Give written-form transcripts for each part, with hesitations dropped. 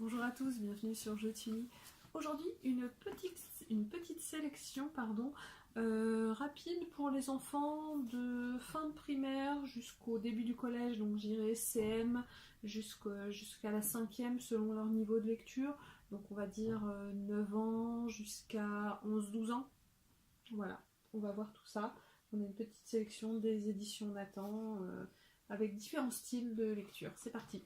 Bonjour à tous, bienvenue sur Je t'unis. Aujourd'hui, une petite sélection rapide pour les enfants de fin de primaire jusqu'au début du collège, donc j'irai CM jusqu'à la 5e selon leur niveau de lecture. Donc on va dire 9 ans jusqu'à 11-12 ans. Voilà, on va voir tout ça. On a une petite sélection des éditions Nathan avec différents styles de lecture. C'est parti.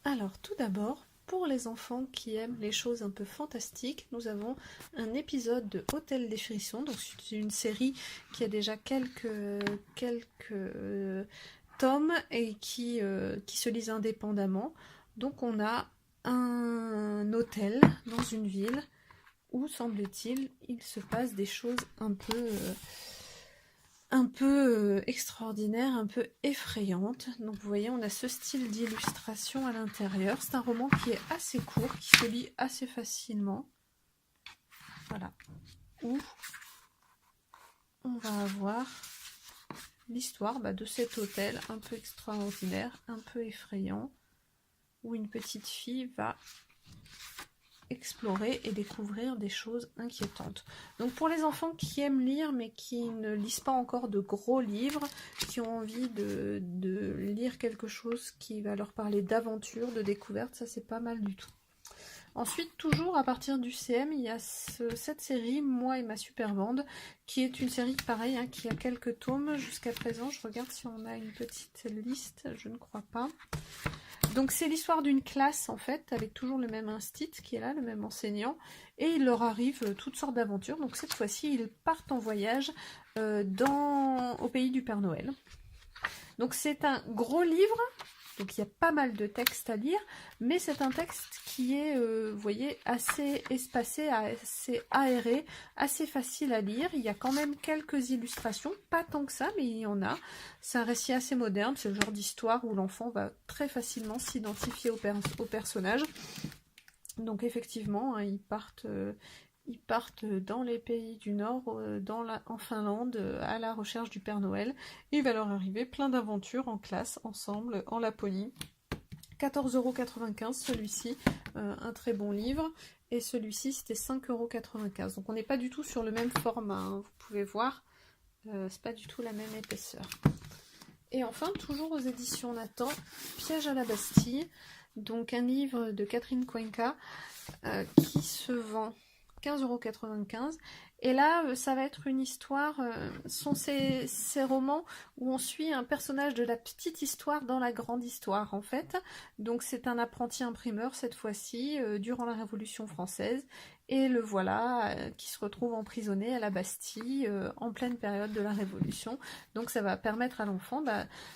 Alors tout d'abord, pour les enfants qui aiment les choses un peu fantastiques, nous avons un épisode de Hôtel des Frissons. Donc c'est une série qui a déjà quelques tomes et qui se lisent indépendamment. Donc on a un hôtel dans une ville où, semble-t-il, il se passe des choses un peu extraordinaire, un peu effrayante. Donc vous voyez, on a ce style d'illustration à l'intérieur. C'est un roman qui est assez court, qui se lit assez facilement. Voilà. Où on va avoir l'histoire de cet hôtel un peu extraordinaire, un peu effrayant, où une petite fille va explorer et découvrir des choses inquiétantes. Donc pour les enfants qui aiment lire mais qui ne lisent pas encore de gros livres, qui ont envie de lire quelque chose qui va leur parler d'aventure, de découverte, ça c'est pas mal du tout. Ensuite, toujours à partir du CM, il y a cette série, Moi et ma super bande, qui est une série pareil, qui a quelques tomes jusqu'à présent. Je regarde si on a une petite liste, je ne crois pas. Donc c'est l'histoire d'une classe en fait, avec toujours le même instit qui est là, le même enseignant, et il leur arrive toutes sortes d'aventures. Donc cette fois-ci, ils partent en voyage au pays du Père Noël. Donc c'est un gros livre, donc il y a pas mal de textes à lire, mais c'est un texte qui est, vous voyez, assez espacé, assez aéré, assez facile à lire. Il y a quand même quelques illustrations, pas tant que ça, mais il y en a. C'est un récit assez moderne, c'est le genre d'histoire où l'enfant va très facilement s'identifier au personnage. Donc effectivement, ils partent dans les pays du Nord, en Finlande, à la recherche du Père Noël. Et il va leur arriver plein d'aventures en classe, ensemble, en Laponie. 14,95 € celui-ci, un très bon livre. Et celui-ci, c'était 5,95 €. Donc on n'est pas du tout sur le même format, vous pouvez voir. C'est pas du tout la même épaisseur. Et enfin, toujours aux éditions Nathan, Piège à la Bastille. Donc un livre de Catherine Cuenca qui se vend 15,95 €. Et là, ça va être une histoire, sont ces romans où on suit un personnage de la petite histoire dans la grande histoire, en fait. Donc c'est un apprenti imprimeur, cette fois-ci, durant la Révolution française. Et le voilà, qui se retrouve emprisonné à la Bastille, en pleine période de la Révolution. Donc ça va permettre à l'enfant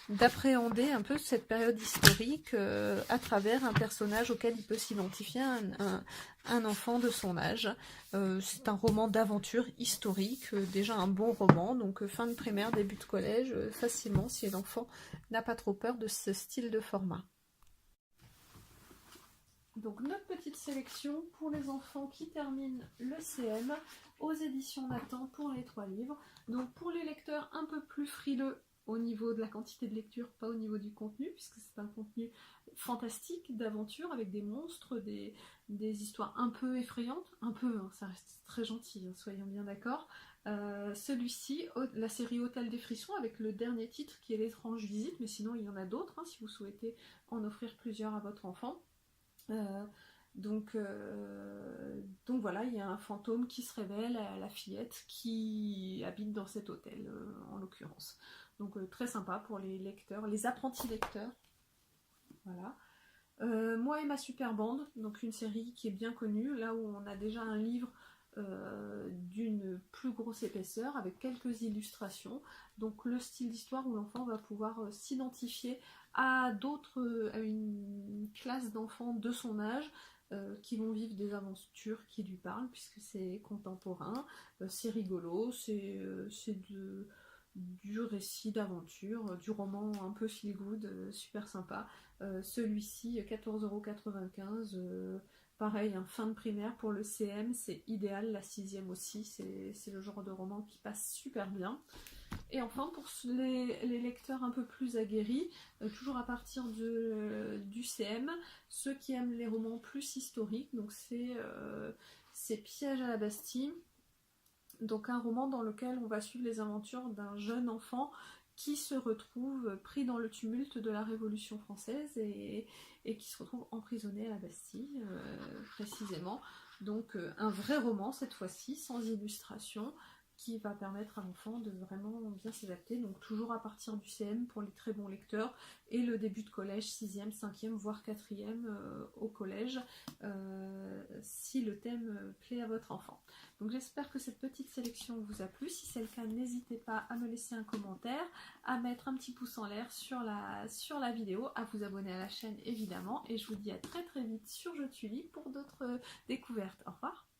d'appréhender un peu cette période historique à travers un personnage auquel il peut s'identifier, un enfant de son âge. C'est un roman d'aventure historique, déjà un bon roman, donc fin de primaire, début de collège, facilement si l'enfant n'a pas trop peur de ce style de format. Donc notre petite sélection pour les enfants qui terminent le CM aux éditions Nathan pour les 3 livres. Donc pour les lecteurs un peu plus frileux au niveau de la quantité de lecture, pas au niveau du contenu, puisque c'est un contenu fantastique, d'aventure, avec des monstres, des histoires un peu effrayantes, un peu, ça reste très gentil, soyons bien d'accord. Celui-ci, la série Hôtel des Frissons, avec le dernier titre qui est L'étrange visite, mais sinon il y en a d'autres, si vous souhaitez en offrir plusieurs à votre enfant. Donc voilà, il y a un fantôme qui se révèle à la fillette qui habite dans cet hôtel, en l'occurrence. Donc très sympa pour les lecteurs, les apprentis lecteurs. Voilà. Moi et ma super bande, donc une série qui est bien connue, là où on a déjà un livre d'une plus grosse épaisseur avec quelques illustrations. Donc le style d'histoire où l'enfant va pouvoir s'identifier à une classe d'enfants de son âge qui vont vivre des aventures qui lui parlent puisque c'est contemporain, c'est rigolo, c'est du récit d'aventure, du roman un peu feel good, super sympa. Celui-ci, 14,95 €. Pareil, fin de primaire pour le CM, c'est idéal, la 6e aussi, c'est le genre de roman qui passe super bien. Et enfin, pour les lecteurs un peu plus aguerris, toujours à partir du CM, ceux qui aiment les romans plus historiques, donc c'est Piège à la Bastille, donc un roman dans lequel on va suivre les aventures d'un jeune enfant qui se retrouve pris dans le tumulte de la Révolution française et qui se retrouve emprisonné à la Bastille, précisément. Donc un vrai roman cette fois-ci, sans illustration, qui va permettre à l'enfant de vraiment bien s'adapter. Donc toujours à partir du CM pour les très bons lecteurs, et le début de collège, 6e, 5e, voire 4e au collège, si le thème plaît à votre enfant. Donc j'espère que cette petite sélection vous a plu. Si c'est le cas, n'hésitez pas à me laisser un commentaire, à mettre un petit pouce en l'air sur la vidéo, à vous abonner à la chaîne évidemment, et je vous dis à très très vite sur Je Tully pour d'autres découvertes. Au revoir.